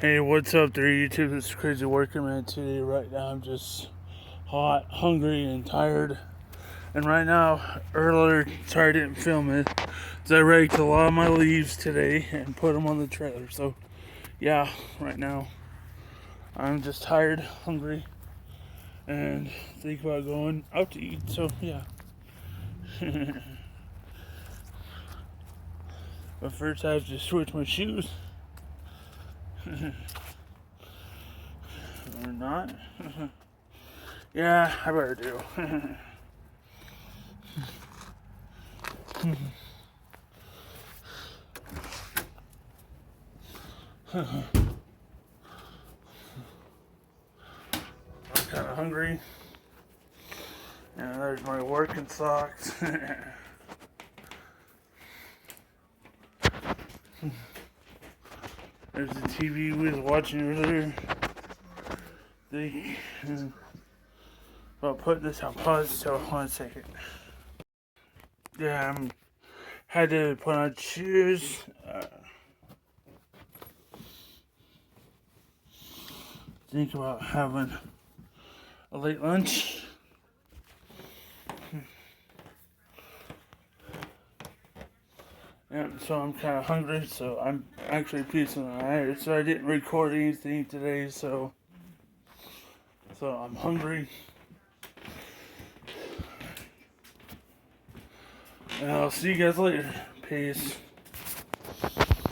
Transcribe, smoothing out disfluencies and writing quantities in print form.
Hey, what's up there, YouTube? This is Crazy Working Man today. Right now, I'm just hot, hungry, and tired. And right now, earlier, sorry I didn't film it, because I raked a lot of my leaves today and put them on the trailer. So, yeah, right now, I'm just tired, hungry, and think about going out to eat. So, yeah. But first, I have to switch my shoes. Or not. Yeah, I better do. I'm kind of hungry. And there's my working socks. There's the TV we was watching earlier. I'll put this on pause, so 1 second. Yeah, had to put on shoes. Think about having a late lunch. Yeah, so I'm kind of hungry, so I'm actually piecing an eye. So I didn't record anything today, so I'm hungry. And I'll see you guys later. Peace.